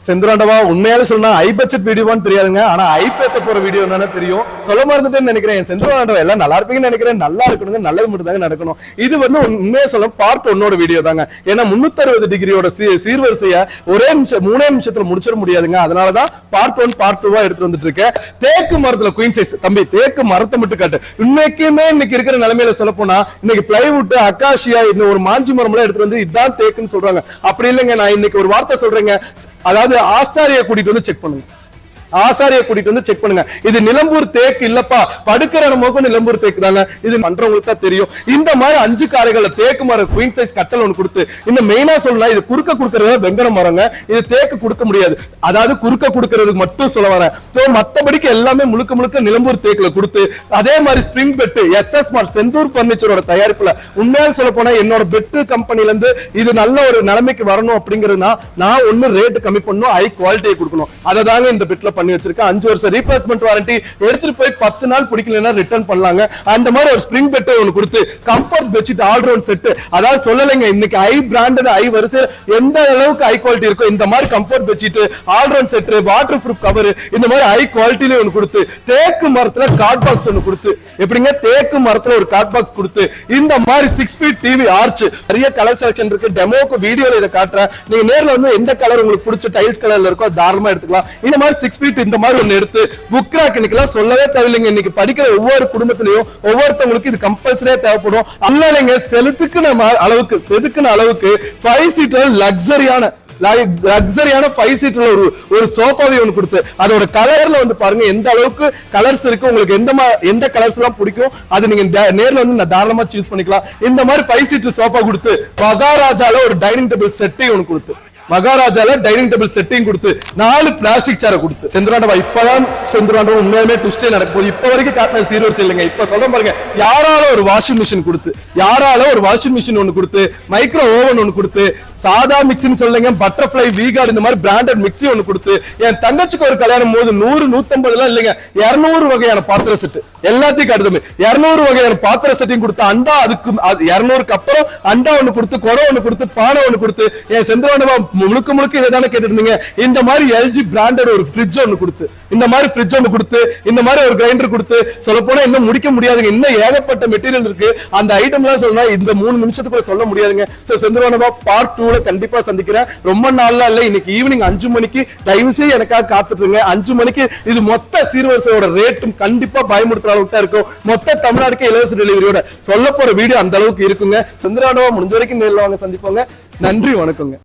செந்துராண்டவா உண்மையால சொன்னா high budget வீடியோவான்னு தெரியாதுங்க. ஆனா ஐபேத்த போற வீடியோ என்னன்னு தெரியும். சொல்ல மறந்துட்டேன்னு நினைக்கிறேன். செந்துராண்டவா எல்லாம் நல்லா இருப்பீங்கன்னு நினைக்கிறேன். நல்லா இருக்கணுங்க, நல்லது மட்டும் தாங்க நடக்கணும். இது வந்து உண்மையா சொல்ல பார்ட் 1 வீடியோ தாங்க. ஏன்னா 360 டிகிரியோட சீர்வரிசைய ஒரே நிமிஷம் 3 நிமிஷத்துல முடிச்சிட முடியாதுங்க. அதனாலதான் பார்ட் 1 பார்ட் 2 எடுத்து வந்துட்டு இருக்கேன். தேக்கு மரத்துல குயின் சைஸ் தம்பி, தேக்கு மரத்தை மட்டும் காட்டு. இன்னைக்குமே இன்னைக்கு இருக்கிற நிலைமையில சொல்ல போனா இன்னைக்கு பிளைவுட் அக்காசியா இன்னும் ஒரு மாஞ்சி மரம் எடுத்து வந்து இதான் தேக்குன்னு சொல்றாங்க. அப்படி இல்லைங்க, நான் இன்னைக்கு ஒரு வார்த்தை சொல்றேங்க. அதாவது ஆசாரியை கூட்டிட்டு வந்து செக் பண்ணுங்க. ஆசாரியை கூட்டிட்டு வந்து செக் பண்ணுங்க. இது நிலம்பூர் தேக்கு இல்லப்பா, படுக்கிற நமக்கு நிலம்பூர் தேக்கு தாங்க. இது பண்றவங்களுக்கு தான் தெரியும். இந்த மாதிரி 5 காரைகளை தேக்கு மரம் குயின் சைஸ் கட்டல் ஒன்று கொடுத்து, இந்த மெயினா சொல்லலாம், இது குறுக்க கொடுக்கறது வெங்கட மரங்க. இது தேக்கு கொடுக்க முடியாது. அதாவது குறுக்க கொடுக்கறதுக்கு மட்டும் சொல்ல வரேன். சோ மத்தபடிக்கு எல்லாமே முழுக்க முழுக்க நிலம்பூர் தேக்குல கொடுத்து, அதே மாதிரி ஸ்பிரிங் பெட் எஸ்எஸ் மார்ட் செந்தூர் பர்னிச்சரோட தயாரிப்புல உண்மையா சொல்ல போனா என்னோட பெட் கம்பெனில இருந்து இது நல்ல ஒரு நிலைமைக்கு வரணும் அப்படிங்கிறதுனா நான் ஒண்ணு ரேட் கம்மி பண்ணணும், ஹை குவாலிட்டியை கொடுக்கணும். அதை தாங்க இந்த பெட்ல பண்ணி வச்சிருக்கேன். 5 வருஷம் ரீப்ளேஸ்மென்ட் வாரண்டி, எடுத்துட்டு போய் 10 நாள் பிடிக்கலன்னா ரிட்டர்ன் பண்ணலாங்க. அந்த மாதிரி ஒரு ஸ்பிரிங் பெட் ஒன்னு கொடுத்து comfort bedsheet all round set. அதாவது சொல்லலைங்க, இன்னைக்கு ஹை பிராண்டட் ஹை வரிசை எந்த அளவுக்கு ஹை குவாலிட்டி இருக்கோ இந்த மாதிரி comfort bedsheet all round set, water proof cover, இந்த மாதிரி ஹை குவாலிட்டில ஒன்னு கொடுத்து, தேக்கு மரத்துல கார்ட் பாக்ஸ் ஒன்னு கொடுத்து, எப்படிங்க தேக்கு மரத்துல ஒரு கார்ட் பாக்ஸ் கொடுத்து, இந்த மாதிரி 6 ஃபீட் டிவி ஆர்ச், நிறைய கலர் செலக்ஷன் இருக்கு. டெமோக்கு வீடியோல இதை காட்டுறேன். நீங்க நேர்ல வந்து எந்த கலர் உங்களுக்கு பிடிச்ச டைல்ஸ் கலர்ல இருக்கோ தாராளமா எடுத்துக்கலாம். இந்த மாதிரி 6 ஃபீட் இந்த மாதிரி ஒன்னு எடுத்து புக் ராக் இன்னைக்கு சொல்லவே தேவையில்லைங்க. இன்னைக்கு படிக்கிற ஒவ்வொரு குடும்பத்திலையும் ஒவ்வொருத்தவங்களுக்கு இது கம்பல்சரியா தேவைப்படும். அல்லங்க செலுத்துக்குன அளவுக்கு செதுக்குன அளவுக்கு 5 சீட்டர் லக்ஸரியான 5 சீட்டர்ல ஒரு சோஃபாவை ஒன்று கொடுத்து, அதோட கலர்ல வந்து பாருங்க எந்த அளவுக்கு கலர்ஸ் இருக்கு. உங்களுக்கு எந்த கலர்ஸ் எல்லாம் பிடிக்கும் அது நீங்க நேர்ல வந்து தாராளமா சூஸ் பண்ணிக்கலாம். இந்த மாதிரி 5 சீட்டர் சோஃபா கொடுத்து, மகாராஜால ஒரு டைனிங் டேபிள் செட்டை ஒன்று கொடுத்து, மகாராஜால டைனிங் டேபிள் செட்டிங் கொடுத்து, 4 பிளாஸ்டிக் சேரை கொடுத்து, செந்துராண்டவா இப்பதான் செந்துராண்டவா உண்மையுமே ட்விஸ்டே நடக்க போகுது. இப்ப வரைக்கும் காட்டின சீர்வரிசை இல்லைங்க. இப்ப சொல்ல பாருங்க, யாரால ஒரு வாஷிங் மிஷின் கொடுத்து, யாரால ஒரு வாஷிங் மிஷின் ஒன்னு கொடுத்து, மைக்ரோ ஓவன் ஒன்னு கொடுத்து, சாதா மிக்சின்னு சொல்லுங்க, பட்டர்ஃபிளை வீகார்டு, இந்த மாதிரி பிராண்டட் மிக்சி ஒன்னு கொடுத்து, என் தங்கச்சிக்கு ஒரு கல்யாணம் போது 100 150 எல்லாம் இல்லைங்க, 200 வகையான பாத்திர செட்டு எல்லாத்தையும் காட்டுது. 200 வகையான பாத்திர செட்டையும் கொடுத்து, அண்டா அதுக்கு 200க்கு அப்புறம் அண்டா ஒண்ணு கொடுத்து, குடம் ஒண்ணு கொடுத்து, பானை ஒண்ணு கொடுத்து, என் செந்துராண்டவா முழுக்க முழுக்க இதைதானே கேட்டு இருந்தீங்க. இந்த மாதிரி எல்ஜி பிராண்டட் ஒரு ஃப்ரிட்ஜ் ஒன்று கொடுத்து, இந்த மாதிரி ஃப்ரிட்ஜ் ஒன்று கொடுத்து, இந்த மாதிரி ஒரு கிரைண்டர் கொடுத்து, சொல்ல போனா இன்னும் முடிக்க முடியாதுங்க. இன்னும் ஏகப்பட்ட மெட்டீரியல் இருக்கு. அந்த ஐட்டம் எல்லாம் சொன்னா இந்த 3 நிமிஷத்துக்குள்ள சொல்ல முடியாதுங்க. சோ செந்துராண்டவா பார்ட் 2ல கண்டிப்பா சந்திக்கிறேன். ரொம்ப நாள்ல இல்ல, இன்னைக்கு ஈவினிங் 5 மணிக்கு தயவு செய்து எனக்காக காத்துட்டுருங்க. 5 மணிக்கு இது மொத்த சீர்வரிசையோட ரேட்டும் கண்டிப்பா பயமுறுத்துற அளவுக்கு தான் இருக்கும். மொத்த தமிழ்நாடுக்கு இலவச டெலிவரியோட சொல்ல போற வீடியோ அந்த அளவுக்கு இருக்குங்க. செந்துராண்டவா முடிஞ்ச வரைக்கும் நேரில் வாங்க, சந்திப்போங்க. நன்றி, வணக்கங்க.